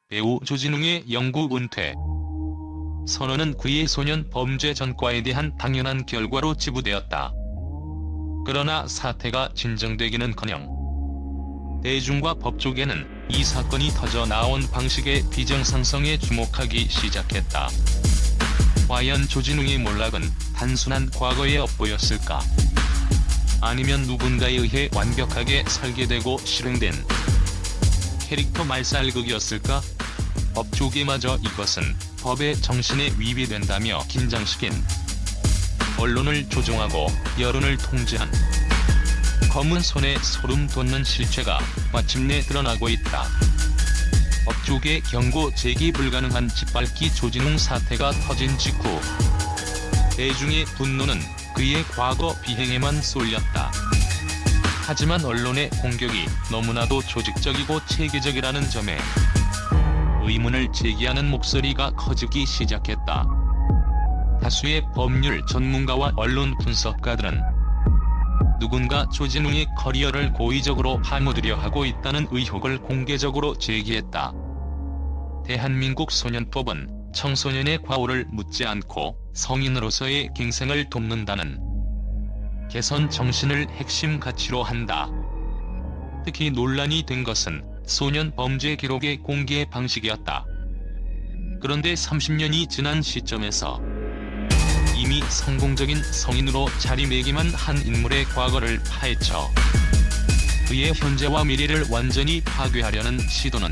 배우 조진웅의 영구 은퇴 선언은 그의 소년 범죄 전과에 대한 당연한 결과로 지부되었다. 그러나 사태가 진정되기는커녕 대중과 법조계는 이 사건이 터져 나온 방식의 비정상성에 주목하기 시작했다. 과연 조진웅의 몰락은 단순한 과거의 업보였을까? 아니면 누군가에 의해 완벽하게 설계되고 실행된 캐릭터 말살극이었을까? 법조계마저 이것은 법의 정신에 위배된다며 긴장시킨 언론을 조종하고 여론을 통제한 검은 손에 소름 돋는 실체가 마침내 드러나고 있다. 법조계 경고 제기 불가능한 짓밟기 조진웅 사태가 터진 직후 대중의 분노는 그의 과거 비행에만 쏠렸다. 하지만 언론의 공격이 너무나도 조직적이고 체계적이라는 점에 의문을 제기하는 목소리가 커지기 시작했다. 다수의 법률 전문가와 언론 분석가들은 누군가 조진웅의 커리어를 고의적으로 파묻으려 하고 있다는 의혹을 공개적으로 제기했다. 대한민국 소년법은 청소년의 과오를 묻지 않고 성인으로서의 갱생을 돕는다는 개선 정신을 핵심 가치로 한다. 특히 논란이 된 것은 소년 범죄 기록의 공개 방식이었다. 그런데 30년이 지난 시점에서 이미 성공적인 성인으로 자리매김한 한 인물의 과거를 파헤쳐 그의 현재와 미래를 완전히 파괴하려는 시도는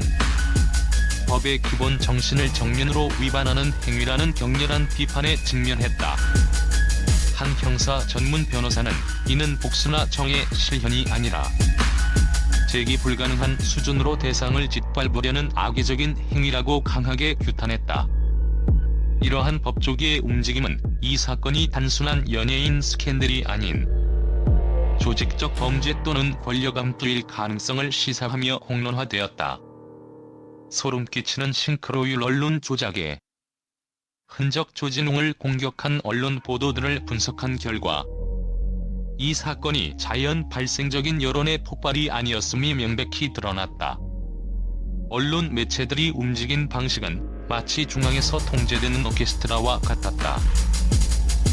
법의 기본 정신을 정면으로 위반하는 행위라는 격렬한 비판에 직면했다. 한 형사 전문 변호사는 이는 복수나 정의 실현이 아니라 제기 불가능한 수준으로 대상을 짓밟으려는 악의적인 행위라고 강하게 규탄했다. 이러한 법조계의 움직임은 이 사건이 단순한 연예인 스캔들이 아닌 조직적 범죄 또는 권력 암투일 가능성을 시사하며 홍론화되었다. 소름 끼치는 싱크로율 언론 조작에 흔적 조진웅을 공격한 언론 보도들을 분석한 결과 이 사건이 자연 발생적인 여론의 폭발이 아니었음이 명백히 드러났다. 언론 매체들이 움직인 방식은 마치 중앙에서 통제되는 오케스트라와 같았다.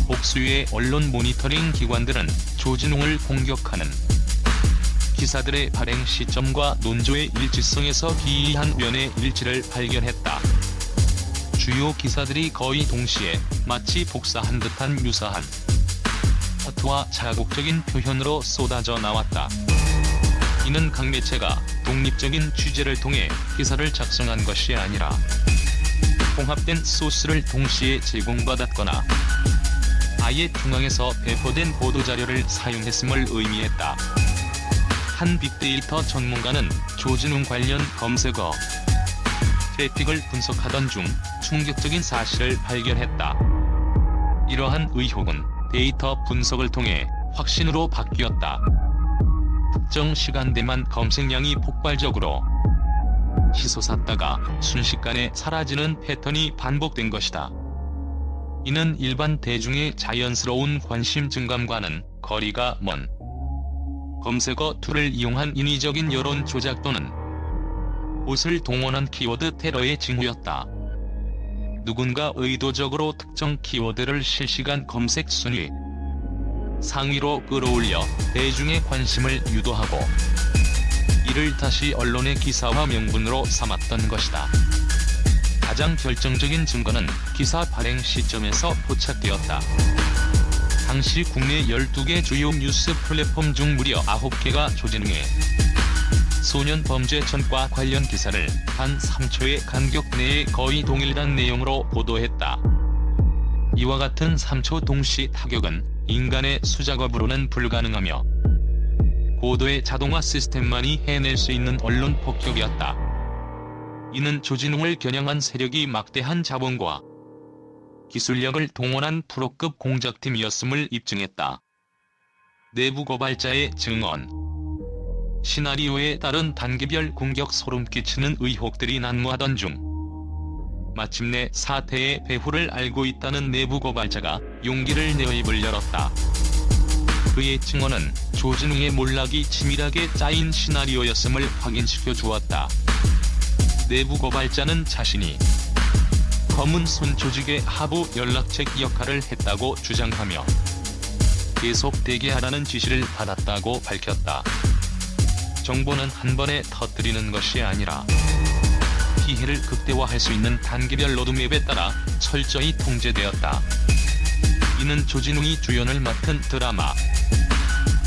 복수의 언론 모니터링 기관들은 조진웅을 공격하는 기사들의 발행 시점과 논조의 일치성에서 기이한 면의 일치를 발견했다. 주요 기사들이 거의 동시에 마치 복사한 듯한 유사한 화투와 자극적인 표현으로 쏟아져 나왔다. 이는 각 매체가 독립적인 취재를 통해 기사를 작성한 것이 아니라 통합된 소스를 동시에 제공받았거나 아예 중앙에서 배포된 보도자료를 사용했음을 의미했다. 한 빅데이터 전문가는 조진웅 관련 검색어 트래픽을 분석하던 중 충격적인 사실을 발견했다. 이러한 의혹은 데이터 분석을 통해 확신으로 바뀌었다. 특정 시간대만 검색량이 폭발적으로 치솟았다가 순식간에 사라지는 패턴이 반복된 것이다. 이는 일반 대중의 자연스러운 관심 증감과는 거리가 먼 검색어 툴을 이용한 인위적인 여론 조작 또는 봇을 동원한 키워드 테러의 징후였다. 누군가 의도적으로 특정 키워드를 실시간 검색 순위 상위로 끌어올려 대중의 관심을 유도하고 이를 다시 언론의 기사화 명분으로 삼았던 것이다. 가장 결정적인 증거는 기사 발행 시점에서 포착되었다. 당시 국내 12개 주요 뉴스 플랫폼 중 무려 9개가 조진웅의 소년 범죄 전과 관련 기사를 단 3초의 간격 내에 거의 동일한 내용으로 보도했다. 이와 같은 3초 동시 타격은 인간의 수작업으로는 불가능하며 고도의 자동화 시스템만이 해낼 수 있는 언론 폭격이었다. 이는 조진웅을 겨냥한 세력이 막대한 자본과 기술력을 동원한 프로급 공작팀이었음을 입증했다. 내부 고발자의 증언 시나리오에 따른 단계별 공격 소름 끼치는 의혹들이 난무하던 중 마침내 사태의 배후를 알고 있다는 내부 고발자가 용기를 내어 입을 열었다. 그의 증언은 조진웅의 몰락이 치밀하게 짜인 시나리오였음을 확인시켜 주었다. 내부 고발자는 자신이 검은손 조직의 하부 연락책 역할을 했다고 주장하며 계속 대기하라는 지시를 받았다고 밝혔다. 정보는 한 번에 터뜨리는 것이 아니라 피해를 극대화할 수 있는 단계별 로드맵에 따라 철저히 통제되었다. 이는 조진웅이 주연을 맡은 드라마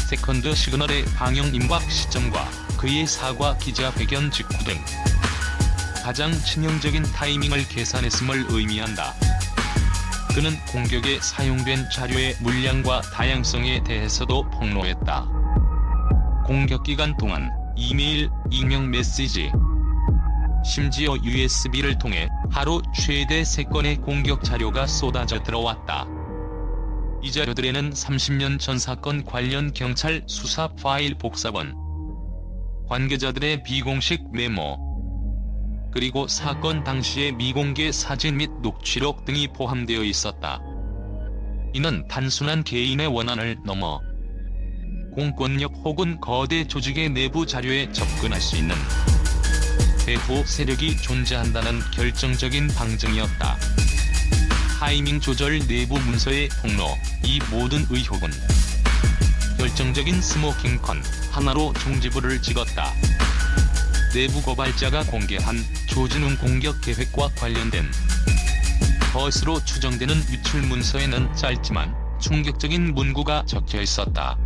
세컨드 시그널의 방영 임박 시점과 그의 사과 기자회견 직후 등 가장 치명적인 타이밍을 계산했음을 의미한다. 그는 공격에 사용된 자료의 물량과 다양성에 대해서도 폭로했다. 공격 기간 동안 이메일, 익명 메시지, 심지어 USB를 통해 하루 최대 3건의 공격 자료가 쏟아져 들어왔다. 이 자료들에는 30년 전 사건 관련 경찰 수사 파일 복사본, 관계자들의 비공식 메모, 그리고 사건 당시의 미공개 사진 및 녹취록 등이 포함되어 있었다. 이는 단순한 개인의 원한을 넘어 공권력 혹은 거대 조직의 내부 자료에 접근할 수 있는 배후 세력이 존재한다는 결정적인 방증이었다. 타이밍 조절 내부 문서의 폭로, 이 모든 의혹은 결정적인 스모킹건 하나로 종지부를 찍었다. 내부 고발자가 공개한 조진웅 공격 계획과 관련된 것으로 추정되는 유출 문서에는 짧지만 충격적인 문구가 적혀 있었다.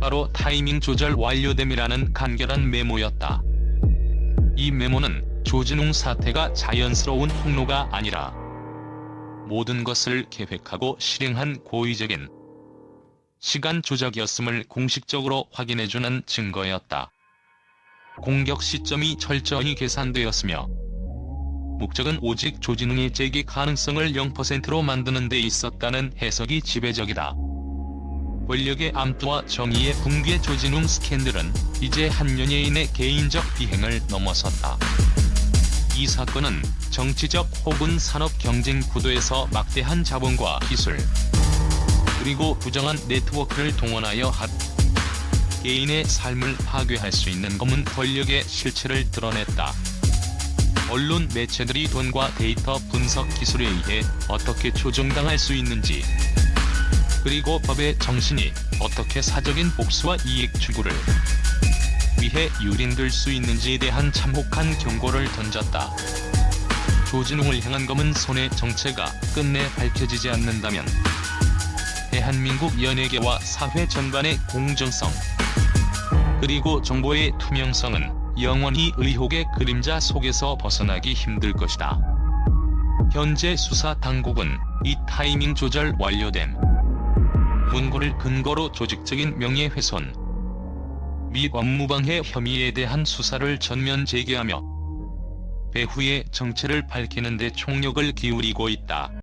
바로 타이밍 조절 완료됨이라는 간결한 메모였다. 이 메모는 조진웅 사태가 자연스러운 폭로가 아니라 모든 것을 계획하고 실행한 고의적인 시간 조작이었음을 공식적으로 확인해주는 증거였다. 공격 시점이 철저히 계산되었으며 목적은 오직 조진웅의 재기 가능성을 0%로 만드는 데 있었다는 해석이 지배적이다. 권력의 암투와 정의의 붕괴. 조진웅 스캔들은 이제 한 연예인의 개인적 비행을 넘어섰다. 이 사건은 정치적 혹은 산업 경쟁 구도에서 막대한 자본과 기술, 그리고 부정한 네트워크를 동원하여 개인의 삶을 파괴할 수 있는 검은 권력의 실체를 드러냈다. 언론 매체들이 돈과 데이터 분석 기술에 의해 어떻게 조종당할 수 있는지, 그리고 법의 정신이 어떻게 사적인 복수와 이익 추구를 위해 유린될 수 있는지에 대한 참혹한 경고를 던졌다. 조진웅을 향한 검은 손의 정체가 끝내 밝혀지지 않는다면 대한민국 연예계와 사회 전반의 공정성, 그리고 정보의 투명성은 영원히 의혹의 그림자 속에서 벗어나기 힘들 것이다. 현재 수사 당국은 이 타이밍 조절 완료됨 문구를 근거로 조직적인 명예훼손 및 업무방해 혐의에 대한 수사를 전면 재개하며 배후의 정체를 밝히는 데 총력을 기울이고 있다.